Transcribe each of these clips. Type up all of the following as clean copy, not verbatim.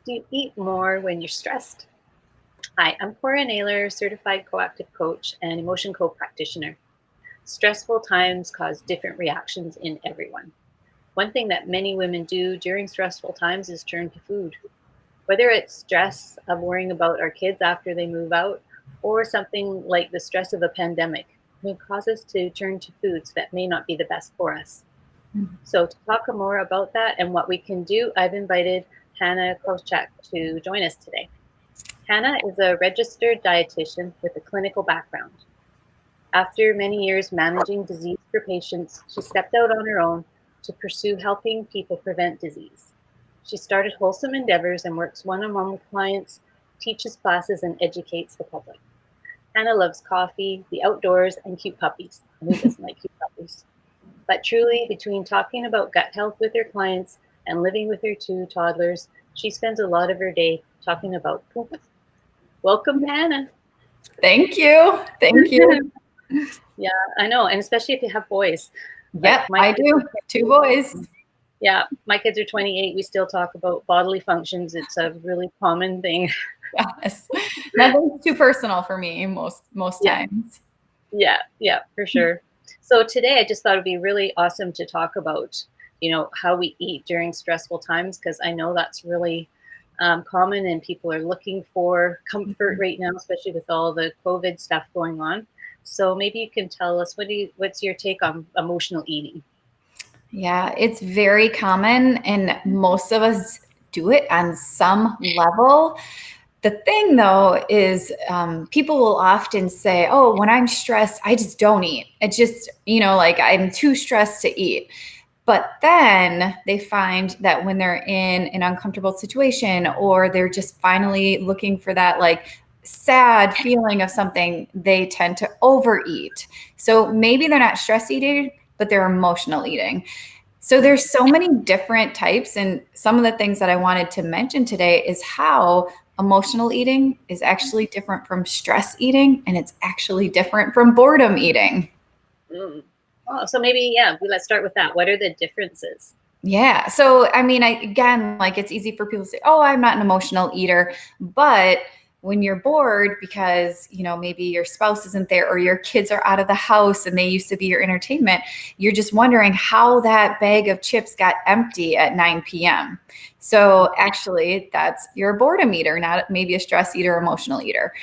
Do you eat more when you're stressed? Hi, I'm Cora Naylor, certified coactive coach and emotion co-practitioner. Stressful times cause different reactions in everyone. One thing that many women do during stressful times is turn to food. Whether it's stress of worrying about our kids after they move out, or something like the stress of a pandemic, may cause us to turn to foods that may not be the best for us. So, to talk more about that and what we can do, I've invited Hannah Koschak to join us today. Hannah is a registered dietitian with a clinical background. After many years managing disease for patients, she stepped out on her own to pursue helping people prevent disease. She started Wholesome Endeavors and works one on one with clients, teaches classes, and educates the public. Hannah loves coffee, the outdoors, and cute puppies. And who doesn't like cute puppies? But truly, between talking about gut health with her clients and living with her two toddlers, she spends a lot of her day talking about poop. Welcome, Hannah. Thank you. Thank you. Yeah, I know. And especially if you have boys. Yep, I do. 2 boys. Yeah, my kids are 28. We still talk about bodily functions. It's a really common thing. Yes. Nothing's too personal for me most times. Yeah, for sure. So today I just thought it'd be really awesome to talk about, how we eat during stressful times, because I know that's really common and people are looking for comfort right now, especially with all the COVID stuff going on. So maybe you can tell us what's your take on emotional eating? Yeah, it's very common and most of us do it on some level. The thing though is people will often say, oh, when I'm stressed, I just don't eat. It just, like I'm too stressed to eat. But then they find that when they're in an uncomfortable situation or they're just finally looking for that like sad feeling of something, they tend to overeat. So maybe they're not stress eating, but they're emotional eating. So there's so many different types. And some of the things that I wanted to mention today is how emotional eating is actually different from stress eating, and it's actually different from boredom eating. Mm. Oh, so maybe, let's start with that. What are the differences? Yeah. So, I mean, again, like it's easy for people to say, oh, I'm not an emotional eater. But when you're bored because, maybe your spouse isn't there or your kids are out of the house and they used to be your entertainment, you're just wondering how that bag of chips got empty at 9 p.m. So actually, that's your boredom eater, not maybe a stress eater or emotional eater.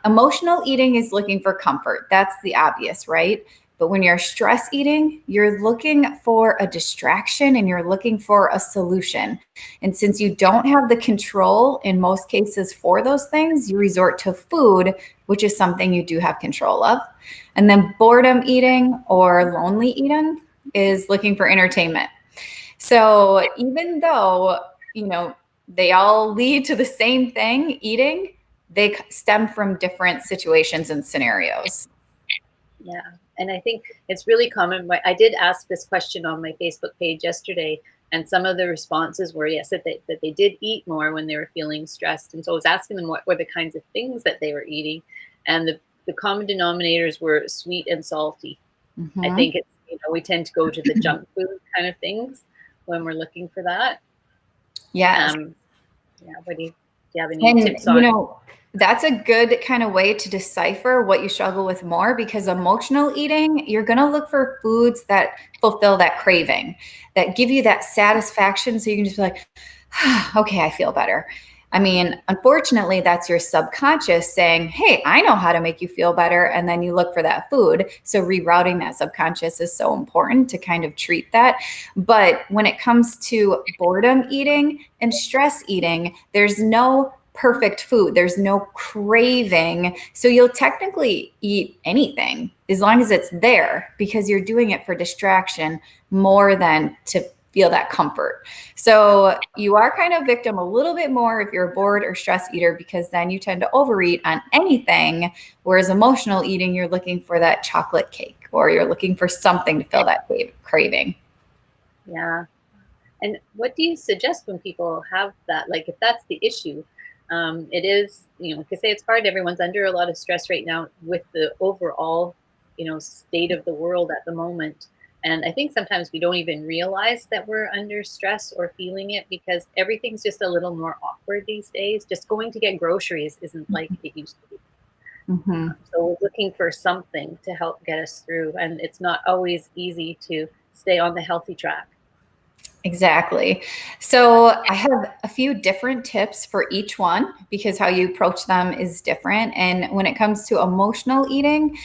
Emotional eating is looking for comfort. That's the obvious, right? But when you're stress eating, you're looking for a distraction and you're looking for a solution. And since you don't have the control in most cases for those things, you resort to food, which is something you do have control of. And then boredom eating or lonely eating is looking for entertainment. So even though, they all lead to the same thing, eating, they stem from different situations and scenarios. Yeah. And I think it's really common. I did ask this question on my Facebook page yesterday, and some of the responses were yes, that they did eat more when they were feeling stressed. And so I was asking them what were the kinds of things that they were eating. And the common denominators were sweet and salty. I think it's, we tend to go to the junk food kind of things when we're looking for that. Yes. Yeah. Do you have any tips on? That's a good kind of way to decipher what you struggle with more, because emotional eating, you're going to look for foods that fulfill that craving, that give you that satisfaction. So you can just be like, okay, I feel better. I mean, unfortunately, that's your subconscious saying, hey, I know how to make you feel better. And then you look for that food. So rerouting that subconscious is so important to kind of treat that. But when it comes to boredom eating and stress eating, there's no perfect food. There's no craving. So you'll technically eat anything as long as it's there, because you're doing it for distraction more than to feel that comfort. So you are kind of victim a little bit more if you're a bored or stress eater, because then you tend to overeat on anything. Whereas emotional eating, you're looking for that chocolate cake or you're looking for something to fill that craving. Yeah. And what do you suggest when people have that? Like, if that's the issue, it is, like I say, it's hard. Everyone's under a lot of stress right now with the overall, state of the world at the moment. And I think sometimes we don't even realize that we're under stress or feeling it because everything's just a little more awkward these days. Just going to get groceries isn't like it used to be. Mhm. So we're looking for something to help get us through. And it's not always easy to stay on the healthy track. Exactly. So I have a few different tips for each one because how you approach them is different. And when it comes to emotional eating,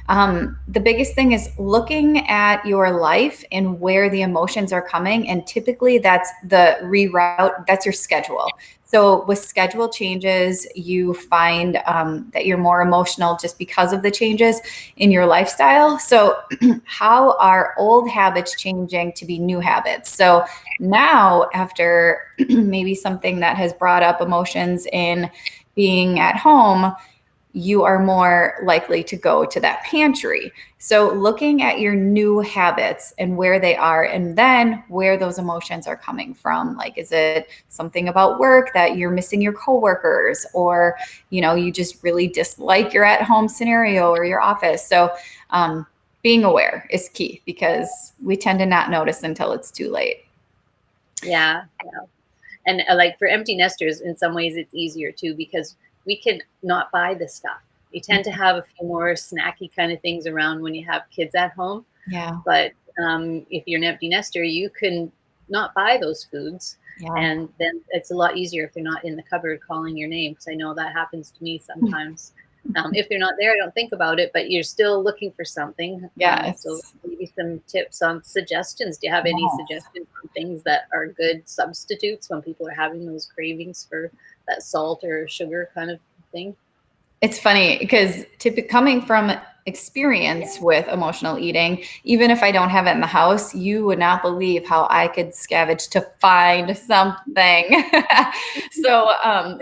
the biggest thing is looking at your life and where the emotions are coming. And typically that's the reroute, that's your schedule. So with schedule changes, you find that you're more emotional just because of the changes in your lifestyle. So how are old habits changing to be new habits? So now, after maybe something that has brought up emotions in being at home, you are more likely to go to that pantry. So, looking at your new habits and where they are, and then where those emotions are coming from. Like, is it something about work that you're missing your coworkers, or you just really dislike your at-home scenario or your office? So, being aware is key because we tend to not notice until it's too late. Yeah. Yeah. And like for empty nesters, in some ways, it's easier too because we can not buy the stuff. You tend to have a few more snacky kind of things around when you have kids at home. Yeah, But if you're an empty nester, you can not buy those foods. yeah. And then it's a lot easier if they're not in the cupboard calling your name, because I know that happens to me sometimes. If they're not there, I don't think about it, but you're still looking for something. So Yes. maybe some tips on suggestions. Do you have any Yes. suggestions on things that are good substitutes when people are having those cravings for that salt or sugar kind of thing? It's funny because coming from experience with emotional eating, even if I don't have it in the house, you would not believe how I could scavenge to find something. So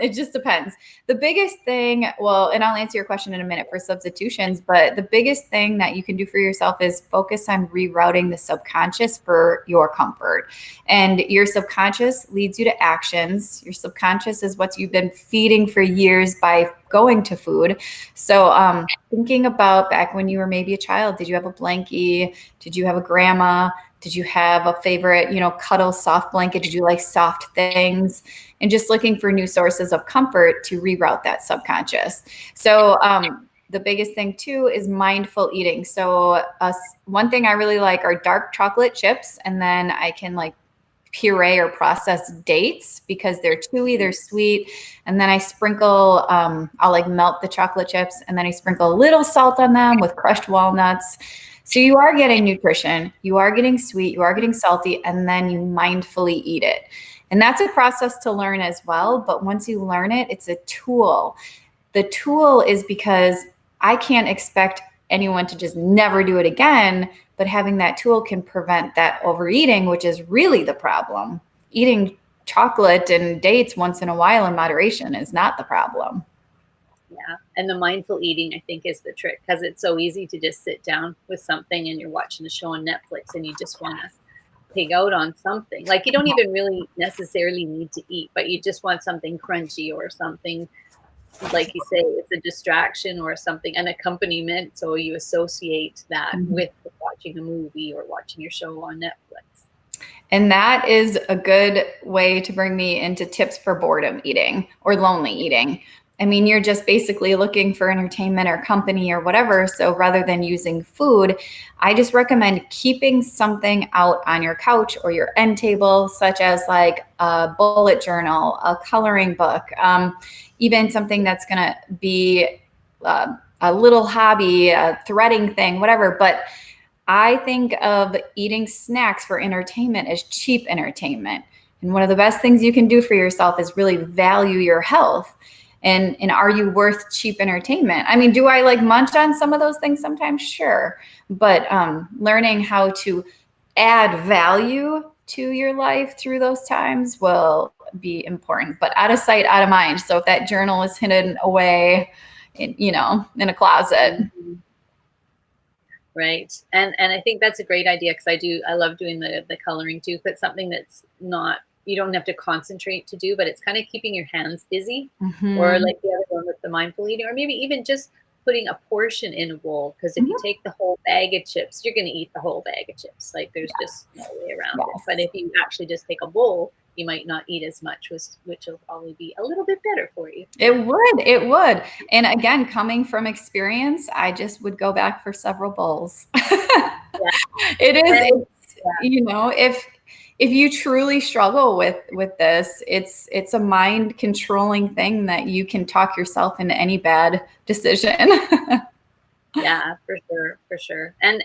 it just depends. The biggest thing, well, and I'll answer your question in a minute for substitutions, but the biggest thing that you can do for yourself is focus on rerouting the subconscious for your comfort. And your subconscious leads you to actions. Your subconscious is what you've been feeding for years by going to food. So thinking about back when you were maybe a child, did you have a blankie? Did you have a grandma? Did you have a favorite, cuddle soft blanket? Did you like soft things? And just looking for new sources of comfort to reroute that subconscious. So the biggest thing too is mindful eating. So one thing I really like are dark chocolate chips, and then I can like puree or processed dates because they're chewy, they're sweet. And then I sprinkle, I'll like melt the chocolate chips and then I sprinkle a little salt on them with crushed walnuts. So you are getting nutrition, you are getting sweet, you are getting salty, and then you mindfully eat it. And that's a process to learn as well. But once you learn it, it's a tool. The tool is because I can't expect anyone to just never do it again, but having that tool can prevent that overeating, which is really the problem. Eating chocolate and dates once in a while in moderation is not the problem. Yeah. And the mindful eating, I think, is the trick because it's so easy to just sit down with something and you're watching a show on Netflix and you just want to pig out on something. Like you don't even really necessarily need to eat, but you just want something crunchy or something, like you say, it's a distraction or something, an accompaniment. So you associate that Mhm. with watching a movie or watching your show on Netflix. And that is a good way to bring me into tips for boredom eating or lonely eating. I mean, you're just basically looking for entertainment or company or whatever. So rather than using food, I just recommend keeping something out on your couch or your end table, such as like a bullet journal, a coloring book, even something that's going to be a little hobby, a threading thing, whatever. But I think of eating snacks for entertainment as cheap entertainment. And one of the best things you can do for yourself is really value your health. And are you worth cheap entertainment? I mean, do I like munch on some of those things sometimes? Sure. But learning how to add value to your life through those times will be important. But out of sight, out of mind. So if that journal is hidden away, in a closet. Mhm. Right. And I think that's a great idea because I love doing the coloring too, but something that's not, you don't have to concentrate to do, but it's kind of keeping your hands busy, or Mhm. like the other one with the mindful eating, or maybe even just putting a portion in a bowl, because if you take the whole bag of chips, you're going to eat the whole bag of chips. Like there's just no way around it. But if you actually just take a bowl, you might not eat as much, which will probably be a little bit better for you. It would. And again, coming from experience, I just would go back for several bowls. It is, you know, if you truly struggle with this, it's a mind controlling thing that you can talk yourself into any bad decision. Yeah, for sure. And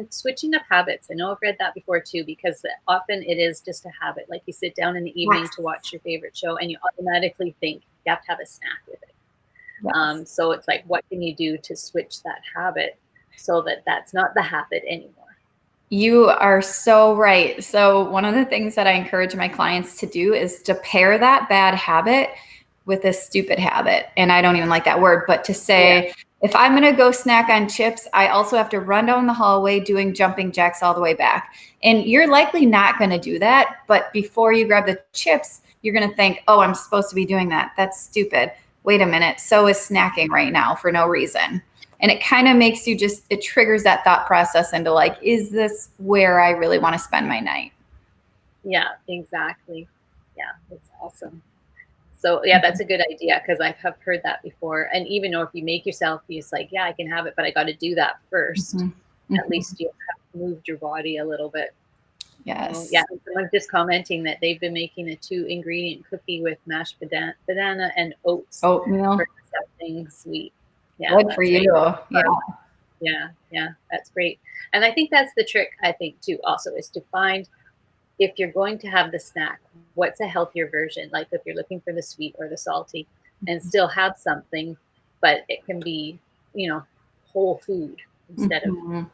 switching up habits. I know I've read that before too, because often it is just a habit. Like you sit down in the evening to watch your favorite show and you automatically think you have to have a snack with it. So it's like, what can you do to switch that habit so that that's not the habit anymore? You are so right. So one of the things that I encourage my clients to do is to pair that bad habit with a stupid habit. And I don't even like that word, but to say, if I'm going to go snack on chips, I also have to run down the hallway doing jumping jacks all the way back. And you're likely not going to do that. But before you grab the chips, you're going to think, oh, I'm supposed to be doing that. That's stupid. Wait a minute. So is snacking right now for no reason. And it kind of makes you it triggers that thought process into like, is this where I really want to spend my night? Yeah, exactly. Yeah, that's awesome. So yeah, that's a good idea, because I have heard that before. And even though if you make yourself, you're like, yeah, I can have it, but I got to do that first. At least you have moved your body a little bit. Yes. Yeah. I'm just commenting that they've been making a 2-ingredient cookie with mashed banana and oatmeal for something sweet. Yeah, good for you. Yeah, that's great. And I think that's the trick, I think too, also, is to find, if you're going to have the snack, what's a healthier version? Like if you're looking for the sweet or the salty, and still have something, but it can be, whole food instead of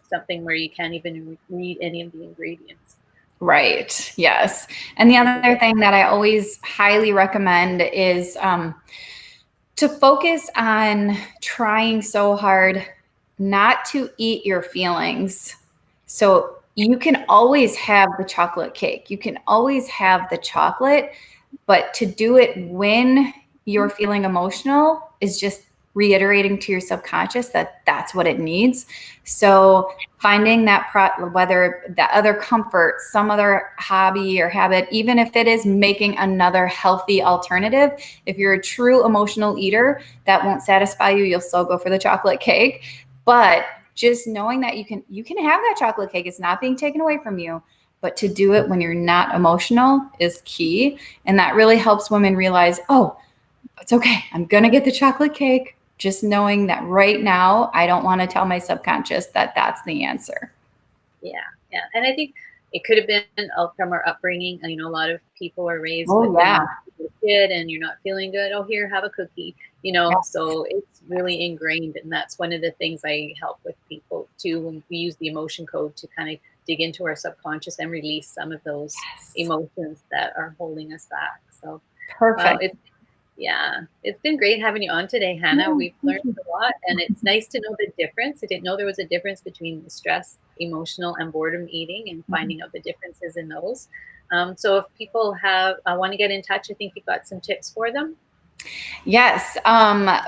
something where you can't even read any of the ingredients. Right. Yes. And the other thing that I always highly recommend is to focus on trying so hard not to eat your feelings. So you can always have the chocolate cake. You can always have the chocolate, but to do it when you're feeling emotional is just reiterating to your subconscious that that's what it needs. So finding that whether that other comfort, some other hobby or habit, even if it is making another healthy alternative, if you're a true emotional eater, that won't satisfy you. You'll still go for the chocolate cake, but just knowing that you can have that chocolate cake. It's not being taken away from you, but to do it when you're not emotional is key. And that really helps women realize, oh, it's okay. I'm going to get the chocolate cake. Just knowing that right now, I don't want to tell my subconscious that that's the answer. Yeah. And I think it could have been from our upbringing. A lot of people are raised with yeah. a kid and you're not feeling good. Oh, here, have a cookie. So it's really ingrained. And that's one of the things I help with people too, when we use the emotion code to kind of dig into our subconscious and release some of those emotions that are holding us back. So perfect. It's been great having you on today, Hannah. We've learned a lot, and it's nice to know the difference. I didn't know there was a difference between stress, emotional, and boredom eating, and finding out the differences in those. So if people want to get in touch, I think you've got some tips for them. Yes.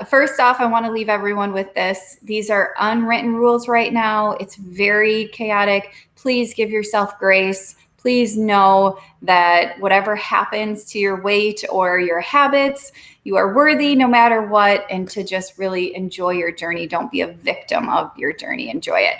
First off, I want to leave everyone with this. These are unwritten rules right now. It's very chaotic. Please give yourself grace. Please know that whatever happens to your weight or your habits, you are worthy no matter what, and to just really enjoy your journey. Don't be a victim of your journey. Enjoy it.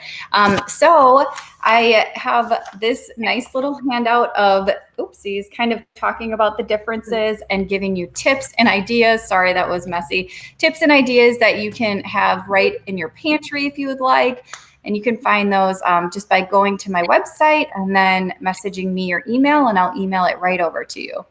So I have this nice little handout of oopsies, kind of talking about the differences and giving you tips and ideas. Sorry, that was messy. Tips and ideas that you can have right in your pantry if you would like. And you can find those just by going to my website and then messaging me your email, and I'll email it right over to you.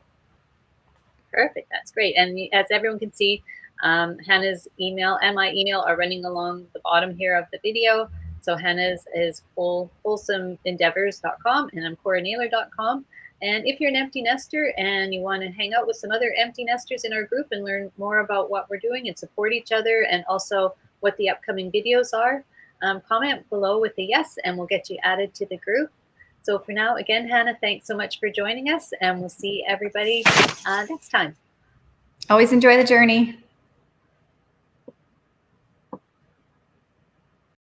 Perfect. That's great. And as everyone can see, Hannah's email and my email are running along the bottom here of the video. So Hannah's is wholesomeendeavors.com and I'm CoraNaylor.com. And if you're an empty nester and you want to hang out with some other empty nesters in our group and learn more about what we're doing and support each other, and also what the upcoming videos are, comment below with a yes and we'll get you added to the group. So for now, again, Hannah, thanks so much for joining us, and we'll see everybody next time. Always enjoy the journey.